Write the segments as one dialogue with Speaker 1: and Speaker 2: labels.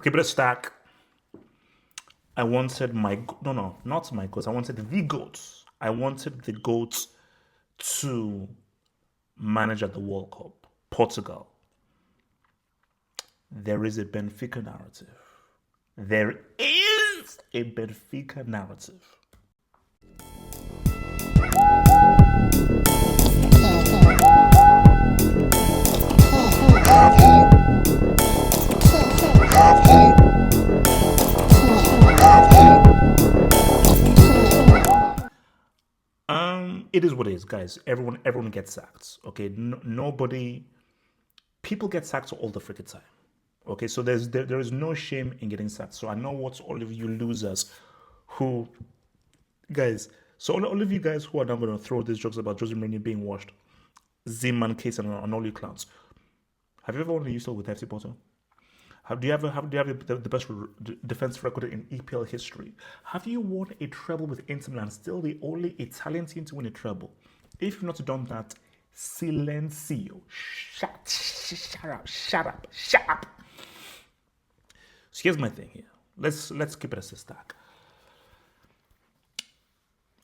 Speaker 1: Okay, but let's stack. I wanted not my goats. I wanted the goats. I wanted the goats to manage at the World Cup. Portugal. There is a Benfica narrative. There is a Benfica narrative. It is what it is, guys. Everyone gets sacked. Okay, nobody. People get sacked all the freaking time. Okay, so there is no shame in getting sacked. So I know what all of you losers, who, guys. So all of you guys who are now going to throw these jokes about Jose Mourinho being washed, Zeman case and all you clowns. Have you ever won a UCL with FC Porto? Do you have the best defense record in EPL history? Have you won a treble with Inter Milan, still the only Italian team to win a treble? If you've not done that, silencio. Shut up. So here's my thing here. Let's keep it as a stack.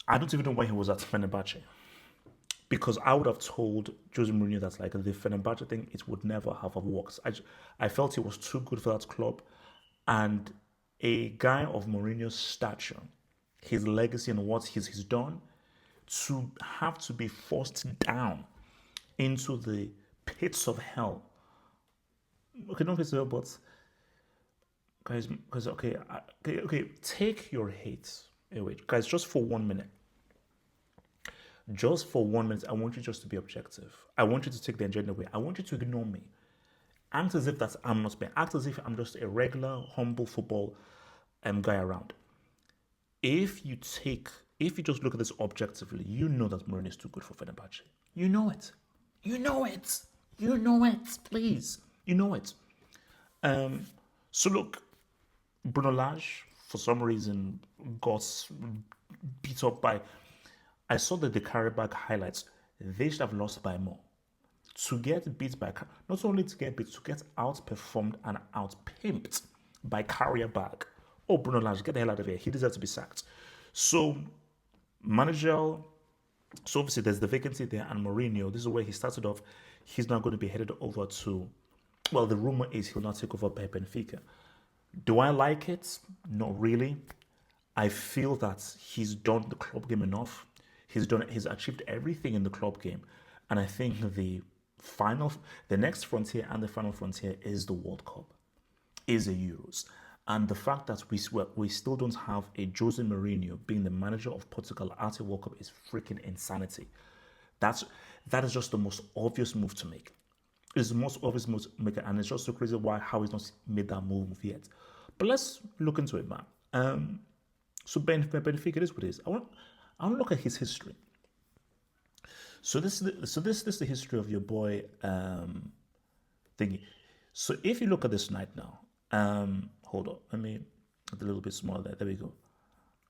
Speaker 1: I don't even know why he was at Fenerbahce. Because I would have told Jose Mourinho that like the Fenerbahce thing, it would never have worked. I felt he was too good for that club. And a guy of Mourinho's stature, his legacy and what he's done, to have to be forced down into the pits of hell. Okay, not pits of hell, but guys, because okay, take your hate away. Guys, just for 1 minute. Just for 1 minute, I want you just to be objective. I want you to take the agenda away. I want you to ignore me. Act as if I'm not me. Act as if I'm just a regular, humble football guy around. If you just look at this objectively, you know that Mourinho is too good for Fenerbahce. You know it. Please. You know it. So look, Bruno Lage, for some reason, got beat up by... I saw the Karabakh highlights. They should have lost by more. To get beat by... Not only to get beat, to get outperformed and outpimped by Karabakh. Oh, Bruno Lage, get the hell out of here. He deserves to be sacked. So, manager... So obviously there's the vacancy there, and Mourinho, this is where he started off. He's now going to be headed over to... Well, the rumor is he'll not take over by Benfica. Do I like it? Not really. I feel that he's done the club game enough. He's achieved everything in the club game. And I think the next frontier and the final frontier is the World Cup, is the Euros. And the fact that we still don't have a Jose Mourinho being the manager of Portugal at a World Cup is freaking insanity. That is just the most obvious move to make. It's the most obvious move to make, and it's just so crazy how he's not made that move yet. But let's look into it, man. So Benfica, it is what it is. I want to look at his history. So this is the history of your boy thingy. So if you look at this night now, hold on, let me get a little bit smaller there. There we go.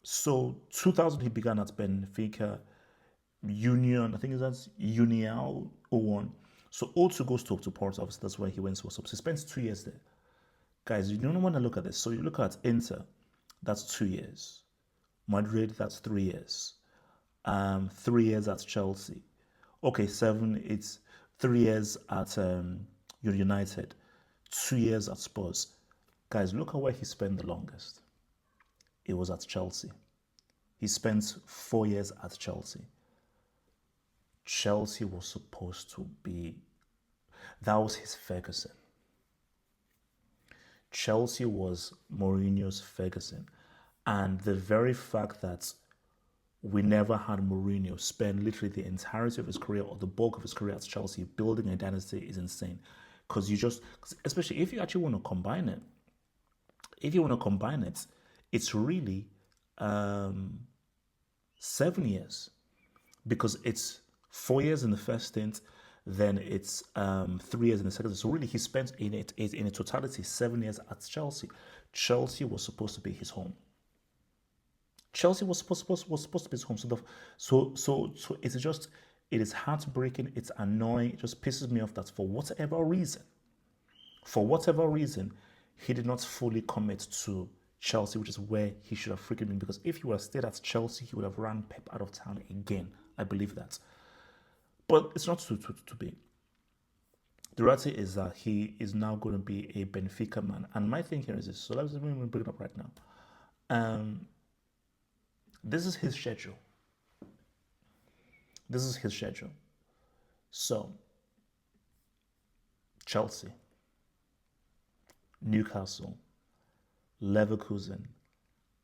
Speaker 1: So 2000 he began at Benfica, Union. I think that's Unial 01. So 02 goes to Porto. Obviously that's where he went to. So he spends 2 years there. Guys, you don't want to look at this. So you look at Inter, that's 2 years. Madrid, that's 3 years. 3 years at Chelsea. Okay, 7, it's 3 years at United. 2 years at Spurs. Guys, look at where he spent the longest. It was at Chelsea. He spent 4 years at Chelsea. Chelsea was supposed to be... That was his Ferguson. Chelsea was Mourinho's Ferguson. And the very fact that we never had Mourinho spend literally the entirety of his career or the bulk of his career at Chelsea building a dynasty is insane. Because especially if you actually want to combine it, it's really 7 years. Because it's 4 years in the first stint, then it's 3 years in the second. So really he spent in a totality 7 years at Chelsea. Chelsea was supposed to be his home. Chelsea was supposed to be his home. So it is heartbreaking. It's annoying. It just pisses me off that for whatever reason, he did not fully commit to Chelsea, which is where he should have freaking been. Because if he would have stayed at Chelsea, he would have run Pep out of town again. I believe that. But it's not to be. The reality is that he is now going to be a Benfica man. And my thing here is this. So let's bring it up right now. This is his schedule. This is his schedule. So, Chelsea, Newcastle, Leverkusen,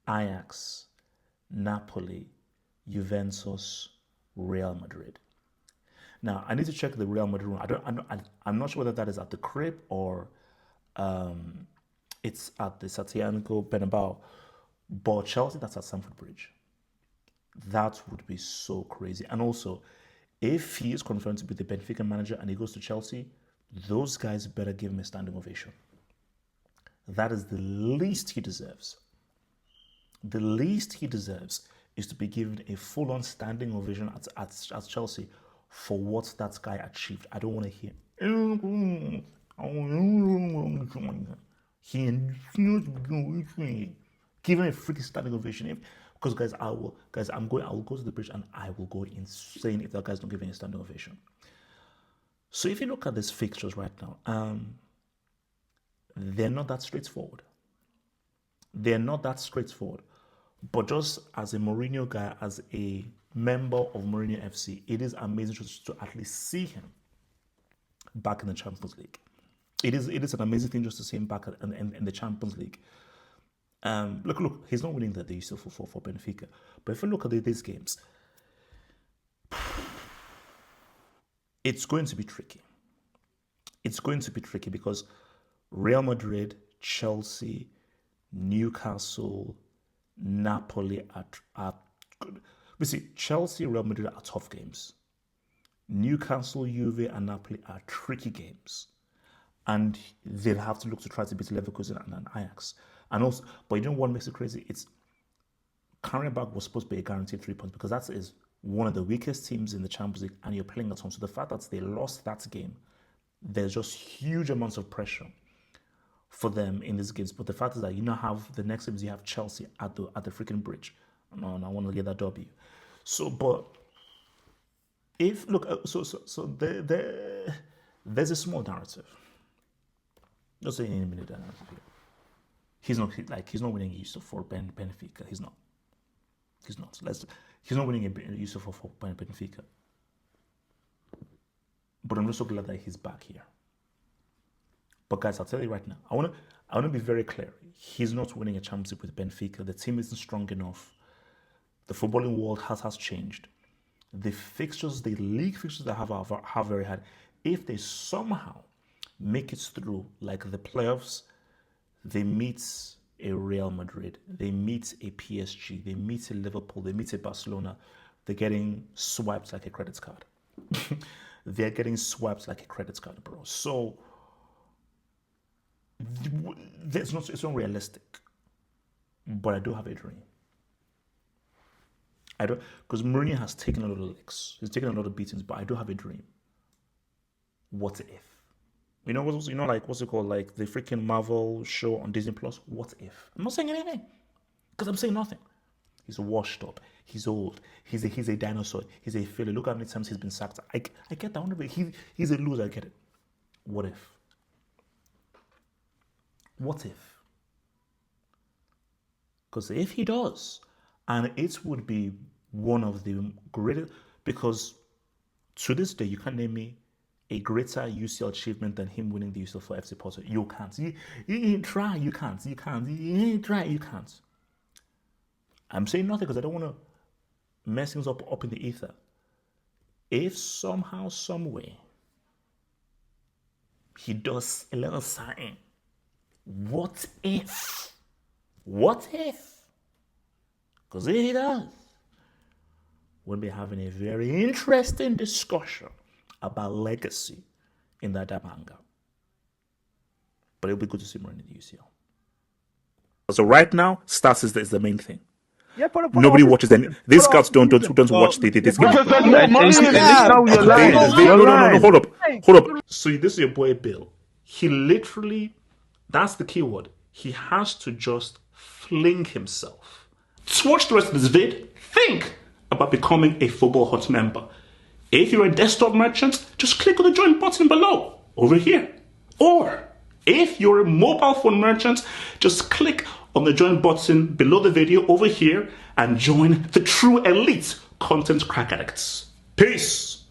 Speaker 1: Ajax, Napoli, Juventus, Real Madrid. Now, I need to check the Real Madrid room. I'm not sure whether that is at the crib or it's at the Santiago Bernabeu. But Chelsea, that's at Stamford Bridge. That would be so crazy. And also, if he is confirmed to be the Benfica manager and he goes to Chelsea, those guys better give him a standing ovation. That is the least he deserves. The least he deserves is to be given a full-on standing ovation at Chelsea for what that guy achieved. I don't want to hear. Give him a freaking standing ovation. Because I will go to the bridge and I will go insane if that guy's not giving a standing ovation. So if you look at these fixtures right now, they're not that straightforward. But just as a Mourinho guy, as a member of Mourinho FC, it is amazing to at least see him back in the Champions League. It is an amazing thing just to see him back in the Champions League. Look, he's not winning the UCL for Benfica. But if you look at these games, it's going to be tricky. It's going to be tricky because Real Madrid, Chelsea, Newcastle, Napoli are good. We see Chelsea, Real Madrid are tough games. Newcastle, Juve, and Napoli are tricky games. And they'll have to look to try to beat Leverkusen and Ajax. And also, but you know what makes it crazy? It's Karabakh was supposed to be a guaranteed 3 points because that is one of the weakest teams in the Champions League and you're playing at home. So the fact that they lost that game, there's just huge amounts of pressure for them in these games. But the fact is that you now have the next games, you have Chelsea at the freaking bridge. And I want to get that W. So, but if look, there's a small narrative. Just say any minute narrative here. He's not winning a UCL for Benfica. He's not. He's not winning a UCL for Benfica. But I'm just so glad that he's back here. But guys, I'll tell you right now, I want to be very clear. He's not winning a championship with Benfica. The team isn't strong enough. The footballing world has changed. The league fixtures that have very hard. If they somehow make it through, like the playoffs, they meet a Real Madrid, they meet a PSG, they meet a Liverpool, they meet a Barcelona, they're getting swiped like a credit card. They're getting swiped like a credit card, bro. So it's not realistic. But I do have a dream. Because Mourinho has taken a lot of licks. He's taken a lot of beatings, but I do have a dream. What if? What's it called? Like the freaking Marvel show on Disney Plus. What if? I'm not saying anything. Because I'm saying nothing. He's washed up. He's old. He's a dinosaur. He's a failure. Look how many times he's been sacked. I get that. He's a loser. I get it. What if? What if? Because if he does, and it would be one of the greatest, because to this day, you can't name me a greater UCL achievement than him winning the UCL for FC Porto. You can't. You try, you can't. You can't. You try, you can't. I'm saying nothing because I don't want to mess things up in the ether. If somehow, some way, he does a little something, what if? What if? Because if he does, we'll be having a very interesting discussion about legacy in that manga. But it'll be good to see more in the UCL. So right now, stats is the main thing.
Speaker 2: Yeah,
Speaker 1: nobody watches any. These scouts don't watch this game.
Speaker 3: Because there's no money in
Speaker 1: No, hold up. So this is your boy Bill. He literally That's the key word. He has to just fling himself. To watch the rest of this vid, think about becoming a Football Hut member. If you're a desktop merchant, just click on the join button below, over here. Or if you're a mobile phone merchant, just click on the join button below the video over here and join the true elite content crack addicts. Peace.